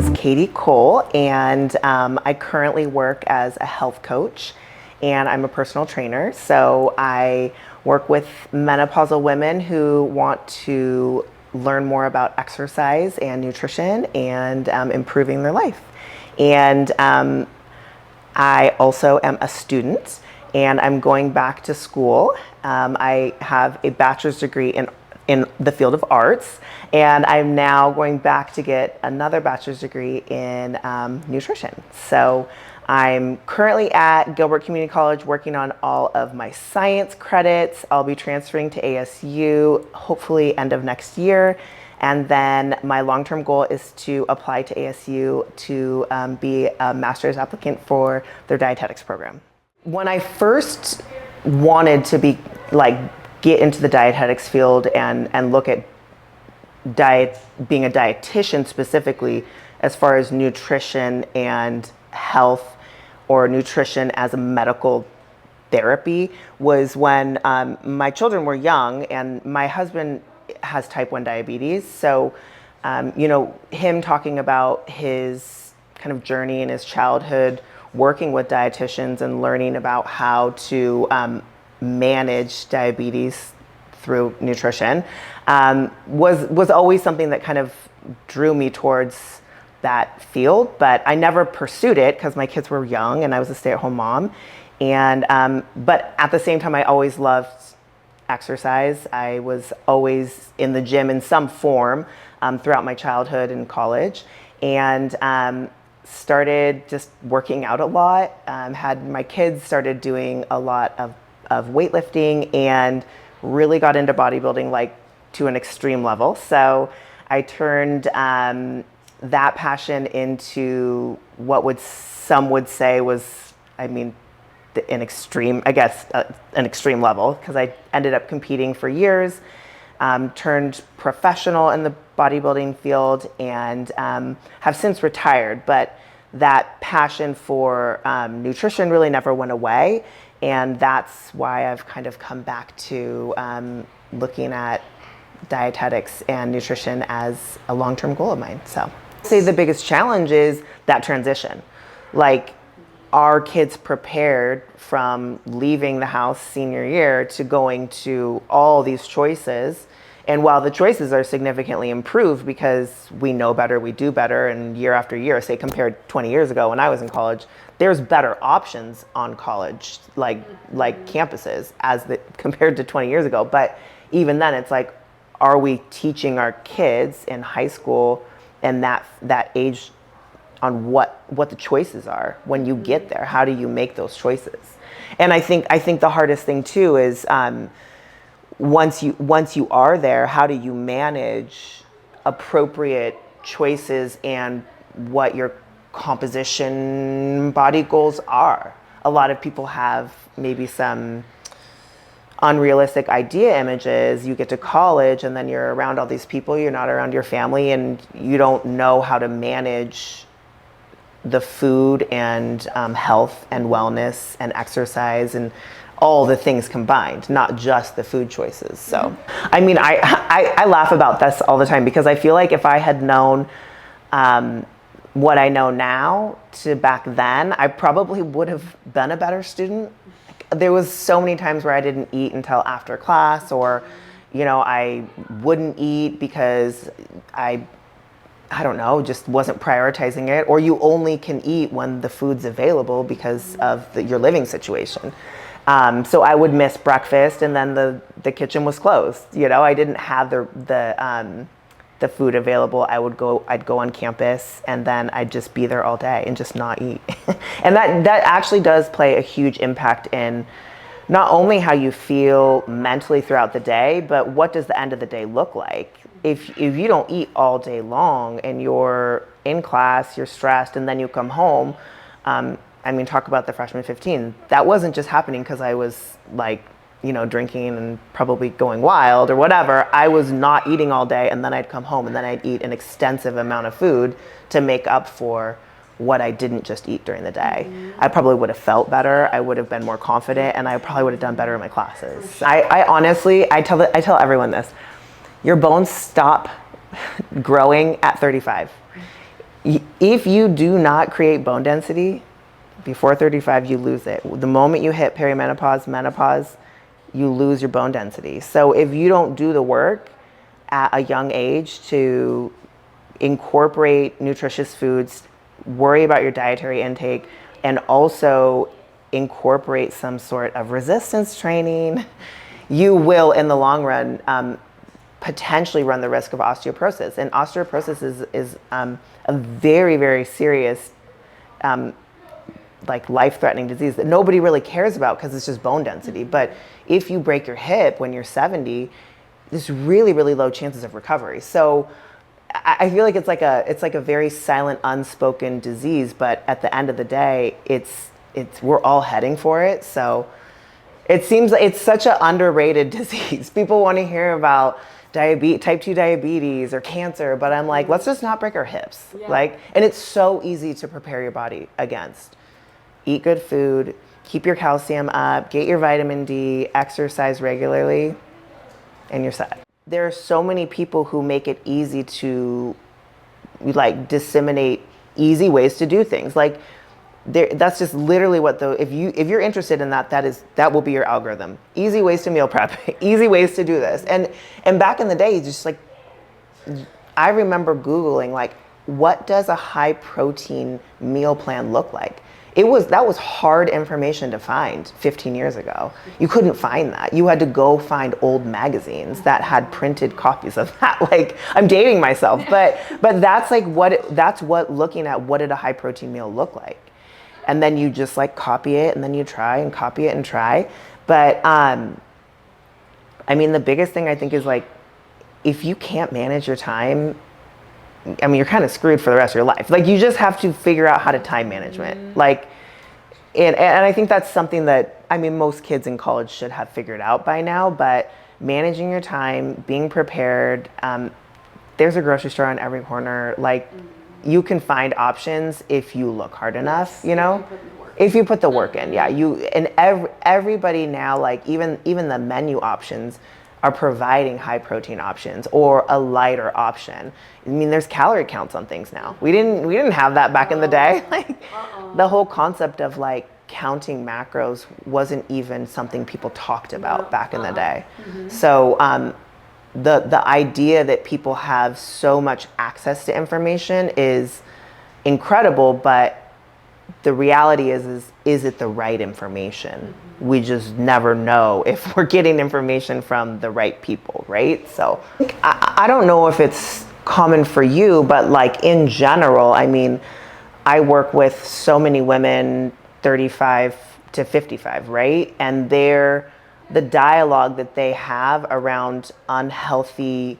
is Katie Cole, and I currently work as a health coach, and I'm a personal trainer. So I work with menopausal women who want to learn more about exercise and nutrition and improving their life. And I also am a student, and I'm going back to school. I have a bachelor's degree in the field of arts, and I'm now going back to get another bachelor's degree in nutrition. So I'm currently at Gilbert Community College working on all of my science credits. I'll be transferring to ASU hopefully end of next year. And then my long-term goal is to apply to ASU to be a master's applicant for their dietetics program. When I first wanted to get into the dietetics field and look at being a dietitian specifically, as far as nutrition and health, or nutrition as a medical therapy, was when my children were young, and my husband has type 1 diabetes. So, him talking about his kind of journey in his childhood, working with dietitians and learning about how to manage diabetes through nutrition was always something that kind of drew me towards that field. But I never pursued it because my kids were young and I was a stay-at-home mom. And but at the same time, I always loved exercise. I was always in the gym in some form throughout my childhood and college, and started just working out a lot. Had my kids, started doing a lot of weightlifting, and really got into bodybuilding to an extreme level. So I turned that passion into what some would say was, an extreme level, because I ended up competing for years, turned professional in the bodybuilding field, and have since retired. But that passion for nutrition really never went away, and that's why I've kind of come back to looking at dietetics and nutrition as a long-term goal of mine. So I'd say the biggest challenge is that transition. Are kids prepared from leaving the house senior year to going to all these choices? And while the choices are significantly improved because we know better, we do better, and year after year, say compared 20 years ago when I was in college, there's better options on college, like campuses, compared to 20 years ago. But even then, it's are we teaching our kids in high school and that age on what the choices are when you get there? How do you make those choices? And I think the hardest thing too is once you are there, how do you manage appropriate choices and what your composition body goals are? A lot of people have maybe some unrealistic idea images. You get to college and then you're around all these people, you're not around your family, and you don't know how to manage the food and health and wellness and exercise and all the things combined, not just the food choices. So, I laugh about this all the time because I feel like if I had known what I know now to back then, I probably would have been a better student. There was so many times where I didn't eat until after class, or, I wouldn't eat because I don't know, just wasn't prioritizing it. Or you only can eat when the food's available because of your living situation. So I would miss breakfast, and then the kitchen was closed. I didn't have the food available. I'd go on campus, and then I'd just be there all day and just not eat. And that actually does play a huge impact in not only how you feel mentally throughout the day, but what does the end of the day look like? If you don't eat all day long and you're in class, you're stressed, and then you come home, talk about the freshman 15. That wasn't just happening because I was drinking and probably going wild or whatever. I was not eating all day, and then I'd come home and then I'd eat an extensive amount of food to make up for what I didn't just eat during the day. I probably would have felt better. I would have been more confident, and I probably would have done better in my classes. I honestly, I tell everyone this. Your bones stop growing at 35. If you do not create bone density before 35, you lose it. The moment you hit perimenopause, menopause, you lose your bone density. So if you don't do the work at a young age to incorporate nutritious foods, worry about your dietary intake, and also incorporate some sort of resistance training, you will, in the long run, potentially run the risk of osteoporosis. And osteoporosis is a very, very serious, like life-threatening disease that nobody really cares about because it's just bone density. But if you break your hip when you're 70, there's really, really low chances of recovery. So I feel like it's like a very silent, unspoken disease. But at the end of the day, we're all heading for it. So it seems like it's such an underrated disease. People want to hear about type 2 diabetes or cancer, but I'm like, let's just not break our hips. Yeah. And it's so easy to prepare your body against. Eat good food, keep your calcium up, get your vitamin D, exercise regularly, and you're set. There are so many people who make it easy to disseminate easy ways to do things. That's just literally what if you're interested in that will be your algorithm. Easy ways to meal prep, easy ways to do this. And back in the day, just I remember Googling what does a high protein meal plan look like? That was hard information to find 15 years ago. You couldn't find that. You had to go find old magazines that had printed copies of that. I'm dating myself, but that's what looking at what did a high protein meal look like. And then you just copy it, and then you try and copy it and try. But I mean, the biggest thing I think is if you can't manage your time, I mean, you're kind of screwed for the rest of your life. You just have to figure out how to time management. And I think that's something that, I mean, most kids in college should have figured out by now, but managing your time, being prepared, there's a grocery store on every corner. You can find options if you look hard enough, if you put the work in. Yeah. Everybody now, even the menu options are providing high protein options or a lighter option. I mean, there's calorie counts on things now. We didn't have that back in the day. The whole concept of counting macros wasn't even something people talked about back in the day. So the idea that people have so much access to information is incredible, but the reality is it the right information? We just never know if we're getting information from the right people, right? So I don't know if it's common for you, but in general, I mean, I work with so many women 35 to 55, right? And the dialogue that they have around unhealthy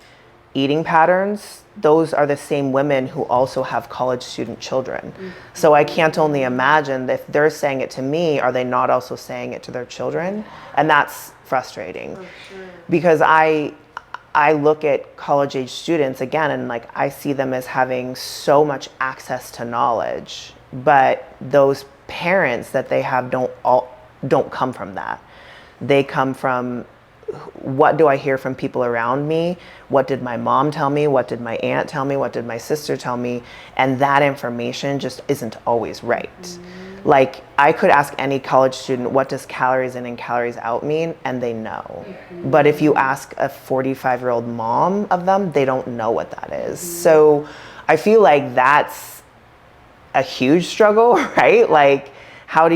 eating patterns, those are the same women who also have college student children. So I can't only imagine that if they're saying it to me, are they not also saying it to their children? And that's frustrating. Because I look at college age students again, and I see them as having so much access to knowledge, but those parents that they have don't come from that. They come from, what do I hear from people around me? What did my mom tell me? What did my aunt tell me? What did my sister tell me? And that information just isn't always right. I could ask any college student, what does calories in and calories out mean? And they know. But if you ask a 45-year-old mom of them, they don't know what that is. So I feel like that's a huge struggle, right? How do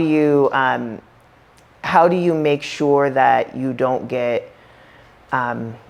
you make sure that you don't get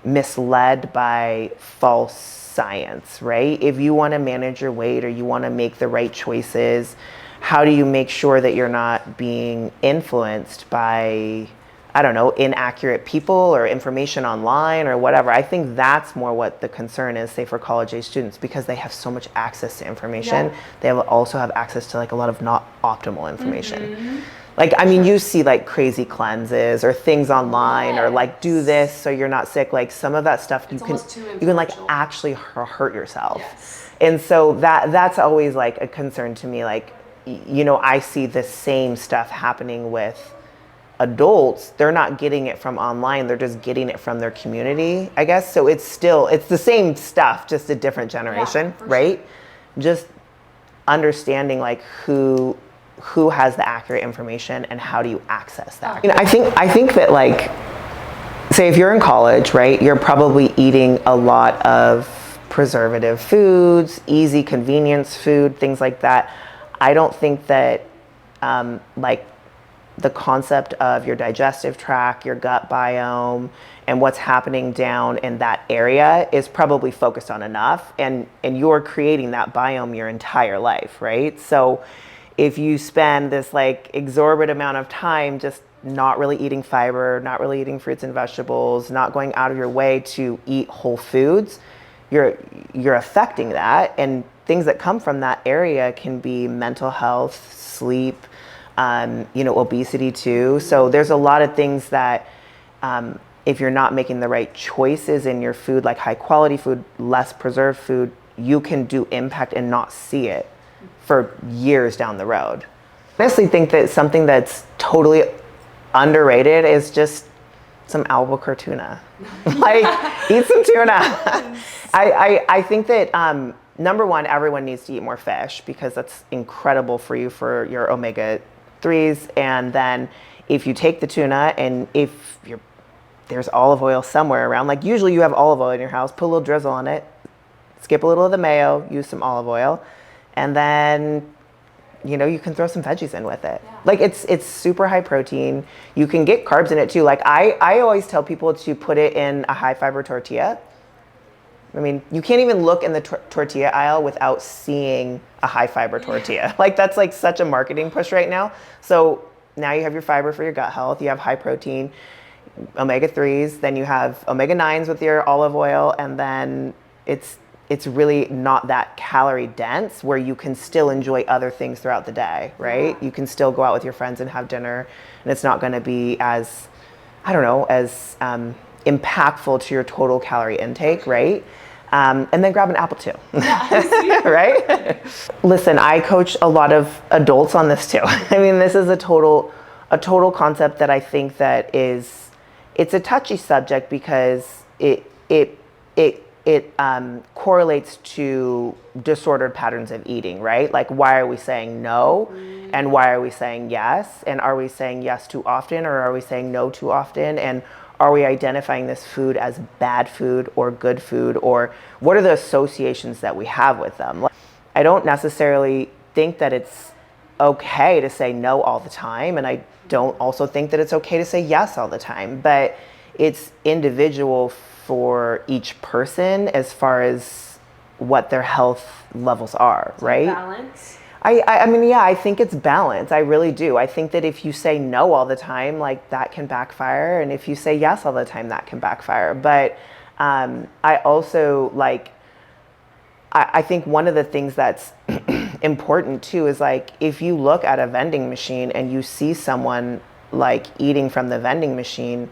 misled by false science, right? If you want to manage your weight or you want to make the right choices, how do you make sure that you're not being influenced by, I don't know, inaccurate people or information online or whatever? I think that's more what the concern is, say, for college age students, because they have so much access to information. Yeah. They also have access to a lot of not optimal information. I mean, you see crazy cleanses or things online, or do this so you're not sick. Some of that stuff you can actually hurt yourself. Yes. And so that's always a concern to me. I see the same stuff happening with adults. They're not getting it from online. They're just getting it from their community, I guess. So it's the same stuff, just a different generation, right? Sure. Just understanding like who has the accurate information and how do you access that. You know, I think that like, say if you're in college, right, you're probably eating a lot of preservative foods, easy convenience food, things like that. I don't think that like the concept of your digestive tract, your gut biome, and what's happening down in that area is probably focused on enough, and you're creating that biome your entire life, right? So if you spend this like exorbitant amount of time just not really eating fiber, not really eating fruits and vegetables, not going out of your way to eat whole foods, you're affecting that, and things that come from that area can be mental health, sleep, you know, obesity too. So there's a lot of things that if you're not making the right choices in your food, like high quality food, less preserved food, you can do impact and not see it for years down the road. I honestly think that something that's totally underrated is just some albacore tuna. Like, eat some tuna. I think that number one, everyone needs to eat more fish because that's incredible for you for your omega-3s. And then if you take the tuna and if there's olive oil somewhere around, like usually you have olive oil in your house, put a little drizzle on it, skip a little of the mayo, use some olive oil, and then, you know, you can throw some veggies in with it. Yeah. Like it's super high protein. You can get carbs in it too. Like I always tell people to put it in a high fiber tortilla. I mean, you can't even look in the tortilla aisle without seeing a high fiber tortilla. Like that's like such a marketing push right now. So now you have your fiber for your gut health. You have high protein, omega-3s, then you have omega-9s with your olive oil, and then it's really not that calorie dense where you can still enjoy other things throughout the day, right? You can still go out with your friends and have dinner, and it's not going to be as, I don't know, as impactful to your total calorie intake, right? And then grab an apple too, right? Listen, I coach a lot of adults on this too. I mean, this is a total concept that I think that it's a touchy subject because it correlates to disordered patterns of eating, right? Like, why are we saying no? And why are we saying yes? And are we saying yes too often, or are we saying no too often? And are we identifying this food as bad food or good food? Or what are the associations that we have with them? I don't necessarily think that it's okay to say no all the time. And I don't also think that it's okay to say yes all the time. But it's individual for each person as far as what their health levels are, right? Balance. I mean, yeah, I think it's balance. I really do. I think that if you say no all the time, like that can backfire. And if you say yes all the time, that can backfire. But I also like, I think one of the things that's important too is like, if you look at a vending machine and you see someone like eating from the vending machine,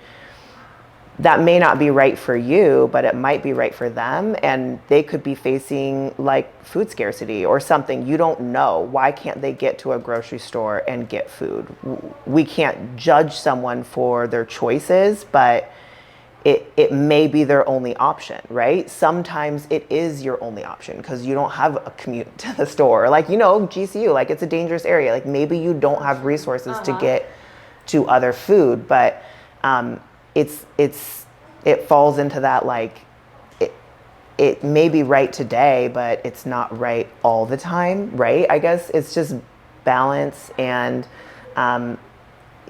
that may not be right for you, but it might be right for them. And they could be facing like food scarcity or something. You don't know. Why can't they get to a grocery store and get food? We can't judge someone for their choices, but it may be their only option, right? Sometimes it is your only option because you don't have a commute to the store. Like, you know, GCU, like it's a dangerous area. Like maybe you don't have resources to get to other food, but it falls into that like it may be right today, but it's not right all the time, right? I guess it's just balance, and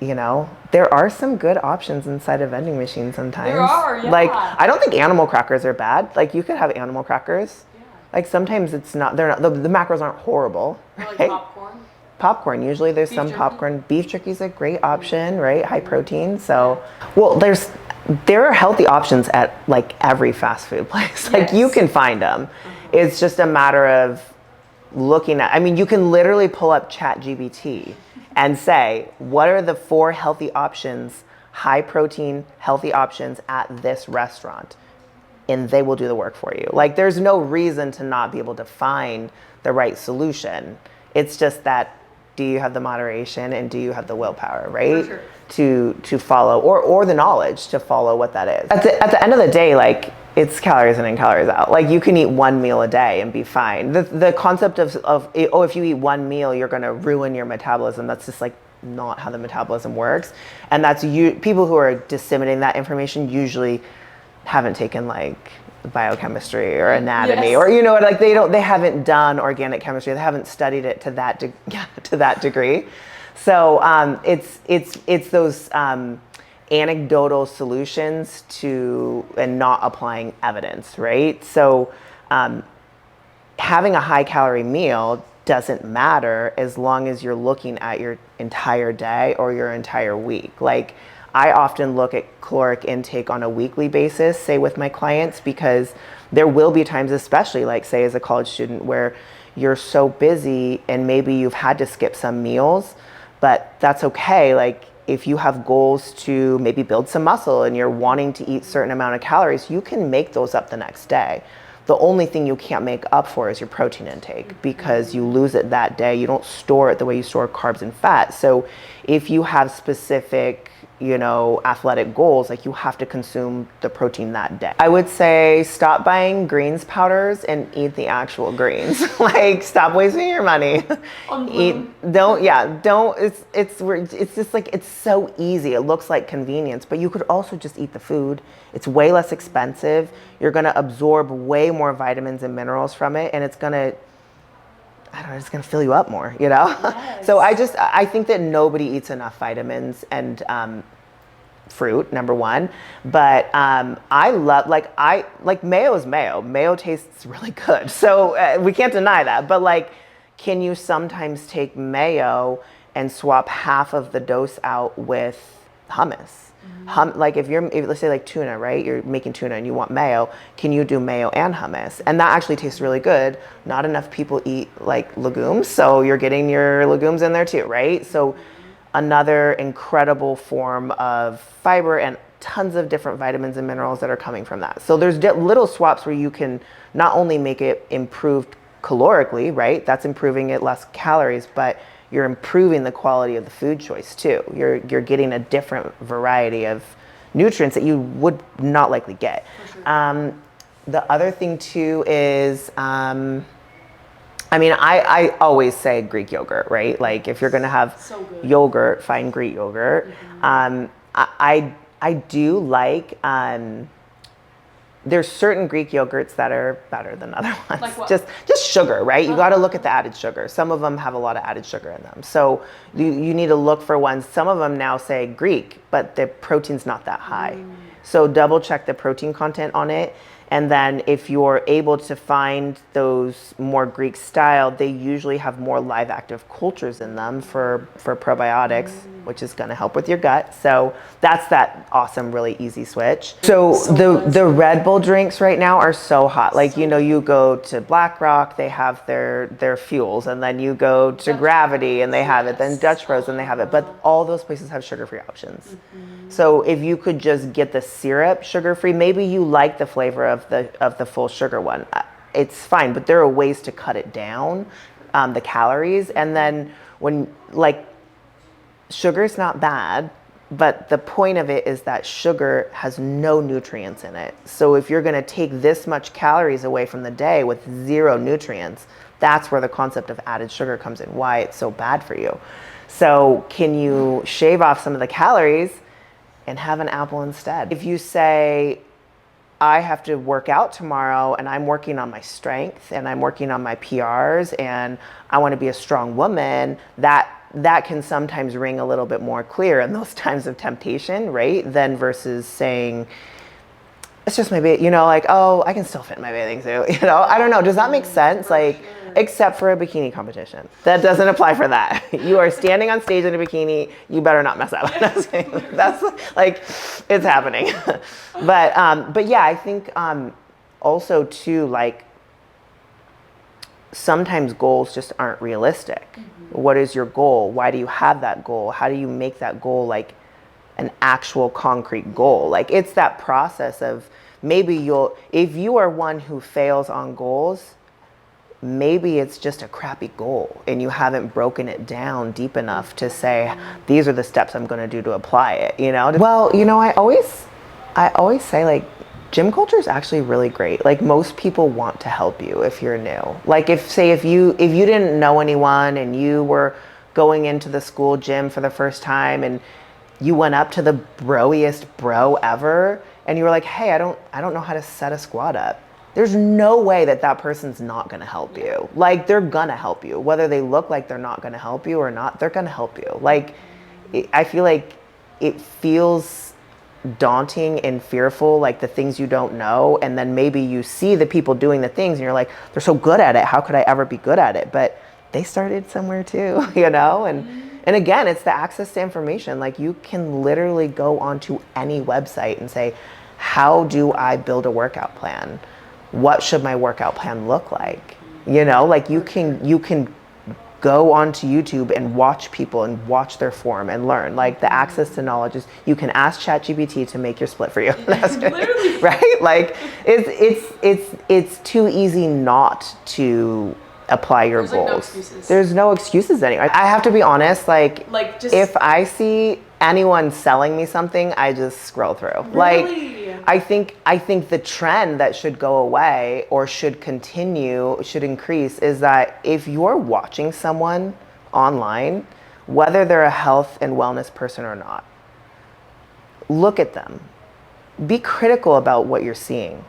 you know, there are some good options inside a vending machine sometimes. There are, yeah. Like, I don't think animal crackers are bad. Like, you could have animal crackers. Yeah. Like, sometimes they're not, the macros aren't horrible. Or like right? popcorn. Popcorn, usually there's Beef some jerky. popcorn. Beef jerky is a great option, right? High protein. So, well, there are healthy options at like every fast food place. Like, you can find them. It's just a matter of looking at, I mean, you can literally pull up ChatGPT and say, what are the 4 healthy options, high protein, healthy options at this restaurant? And they will do the work for you. Like, there's no reason to not be able to find the right solution. It's just that, do you have the moderation and do you have the willpower, right? For sure. To follow, or the knowledge to follow what that is. At the end of the day, like, it's calories in and calories out. Like you can eat one meal a day and be fine. The concept of if you eat one meal, you're going to ruin your metabolism. That's just like not how the metabolism works. And that's people who are disseminating that information usually haven't taken like biochemistry or anatomy, or like they haven't done organic chemistry. They haven't studied it to that degree. So it's those anecdotal solutions to and not applying evidence, right? So having a high calorie meal doesn't matter as long as you're looking at your entire day or your entire week. Like I often look at caloric intake on a weekly basis, say with my clients, because there will be times, especially like say as a college student, where you're so busy and maybe you've had to skip some meals, but that's okay. Like if you have goals to maybe build some muscle and you're wanting to eat a certain amount of calories, you can make those up the next day. The only thing you can't make up for is your protein intake, because you lose it that day. You don't store it the way you store carbs and fat. So if you have specific, athletic goals, like you have to consume the protein that day. I would say stop buying greens powders and eat the actual greens. Like stop wasting your money. It's just like, it's so easy. It looks like convenience, but you could also just eat the food. It's way less expensive. You're going to absorb way more vitamins and minerals from it, and it's going to fill you up more, Yes. So I think that nobody eats enough vitamins and fruit, number one. But I love, mayo is mayo. Mayo tastes really good. So we can't deny that. But can you sometimes take mayo and swap half of the dose out with hummus? If let's say like tuna, right? You're making tuna and you want mayo. Can you do mayo and hummus? And that actually tastes really good. Not enough people eat like legumes, so you're getting your legumes in there too, right? So another incredible form of fiber and tons of different vitamins and minerals that are coming from that. So there's little swaps where you can not only make it improved calorically, right? That's improving it less calories, but you're improving the quality of the food choice too. You're getting a different variety of nutrients that you would not likely get. Sure. The other thing too is, I always say Greek yogurt, right? Like if you're gonna have yogurt, find Greek yogurt. Mm-hmm. I do like, there's certain Greek yogurts that are better than other ones. Like what? Just sugar, right? You got to look at the added sugar. Some of them have a lot of added sugar in them. So you need to look for ones. Some of them now say Greek, but the protein's not that high. So double check the protein content on it. And then if you're able to find those more Greek style, they usually have more live active cultures in them for probiotics, which is going to help with your gut. So that's that awesome, really easy switch. So the Red Bull drinks right now are so hot. Like, you go to BlackRock, they have their fuels, and then you go to Gravity and they have it, then Dutch Bros and they have it. But all those places have sugar-free options. So if you could just get the syrup sugar-free, maybe you like the flavor of the full sugar one. It's fine, but there are ways to cut it down, the calories. And then sugar's not bad, but the point of it is that sugar has no nutrients in it. So if you're gonna take this much calories away from the day with zero nutrients, that's where the concept of added sugar comes in, why it's so bad for you. So can you shave off some of the calories and have an apple instead? If you say, I have to work out tomorrow and I'm working on my strength and I'm working on my PRs and I want to be a strong woman, that can sometimes ring a little bit more clear in those times of temptation, right? Than versus saying, it's just my I can still fit in my bathing suit. I don't know. Does that make sense? Except for a bikini competition. That doesn't apply for that. You are standing on stage in a bikini, you better not mess up. That's it's happening. But yeah, I think also too, sometimes goals just aren't realistic. Mm-hmm. What is your goal? Why do you have that goal? How do you make that goal an actual concrete goal? It's that process of maybe if you are one who fails on goals, maybe it's just a crappy goal and you haven't broken it down deep enough to say, these are the steps I'm going to do to apply it, Well, I always say Gym culture is actually really great. Like most people want to help you if you're new. Like if you didn't know anyone and you were going into the school gym for the first time and you went up to the broiest bro ever and you were like, "Hey, I don't know how to set a squat up." There's no way that that person's not going to help you. Like they're going to help you. Whether they look like they're not going to help you or not, they're going to help you. Like I feel like it feels daunting and fearful, like the things you don't know, and then maybe you see the people doing the things and you're like, they're so good at it, how could I ever be good at it? But they started somewhere too, you know. And again, it's the access to information. Like you can literally go onto any website and say, how do I build a workout plan? What should my workout plan look like? You know, like you can go onto YouTube and watch people and watch their form and learn. Like the access to knowledge is, you can ask ChatGPT to make your split for you. That's it, right? Like it's too easy not to apply your goals. Like no excuses. There's no excuses anymore. I have to be honest, like just, if I see anyone selling me something, I just scroll through. Really? Like I think the trend that should go away or should continue, should increase, is that if you're watching someone online, whether they're a health and wellness person or not, look at them. Be critical about what you're seeing.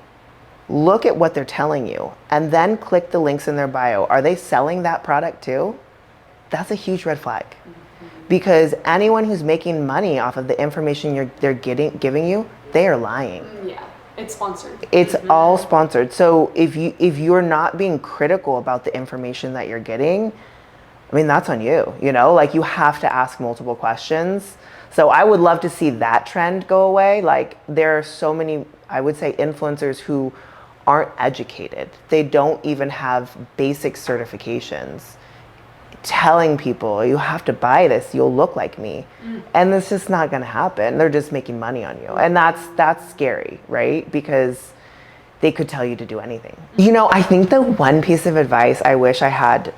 Look at what they're telling you and then click the links in their bio. Are they selling that product too? That's a huge red flag. Because anyone who's making money off of the information they're giving you, they are lying. Yeah, it's sponsored. It's all sponsored. So if you're not being critical about the information that you're getting, I mean, that's on you, you know? Like you have to ask multiple questions. So I would love to see that trend go away. Like there are so many, I would say, influencers who aren't educated. They don't even have basic certifications, telling people, you have to buy this, you'll look like me. And it's just not gonna happen. They're just making money on you. And that's scary, right? Because they could tell you to do anything. You know, I think the one piece of advice I wish I had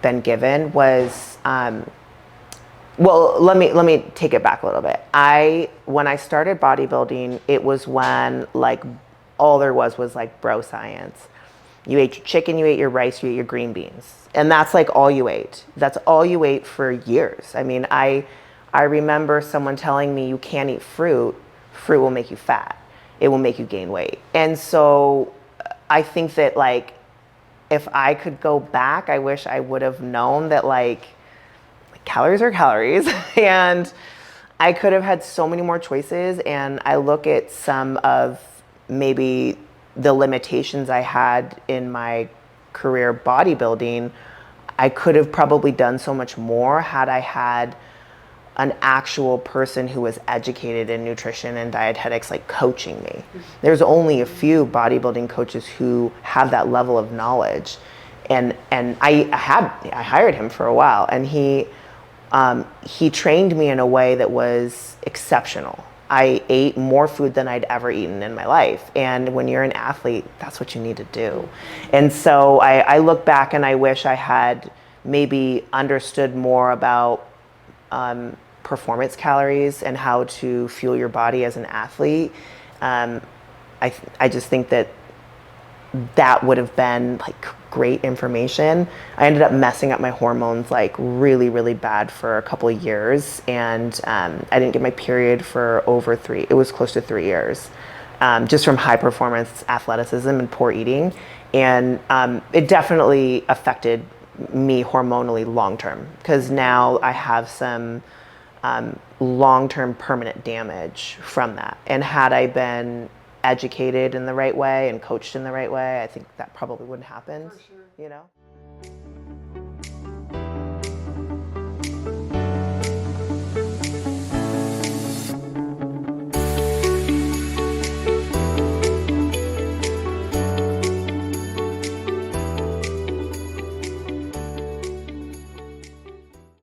been given was, well, let me take it back a little bit. When I started bodybuilding, it was when like all there was like bro science. You ate your chicken, you ate your rice, you ate your green beans. And that's like all you ate. That's all you ate for years. I mean, I remember someone telling me you can't eat fruit. Fruit will make you fat. It will make you gain weight. And so I think that like, if I could go back, I wish I would have known that like calories are calories. And I could have had so many more choices. And I look at some of maybe the limitations I had in my career bodybuilding. I could have probably done so much more had I had an actual person who was educated in nutrition and dietetics like coaching me. There's only a few bodybuilding coaches who have that level of knowledge. And I hired him for a while, and he trained me in a way that was exceptional. I ate more food than I'd ever eaten in my life. And when you're an athlete, that's what you need to do. And so I look back and I wish I had maybe understood more about performance calories and how to fuel your body as an athlete. I just think that would have been like great information. I ended up messing up my hormones like really, really bad for a couple of years. And I didn't get my period for it was close to 3 years, just from high performance athleticism and poor eating. And it definitely affected me hormonally long-term, because now I have some long-term permanent damage from that. And had I been educated in the right way and coached in the right way, I think that probably wouldn't happen, you know?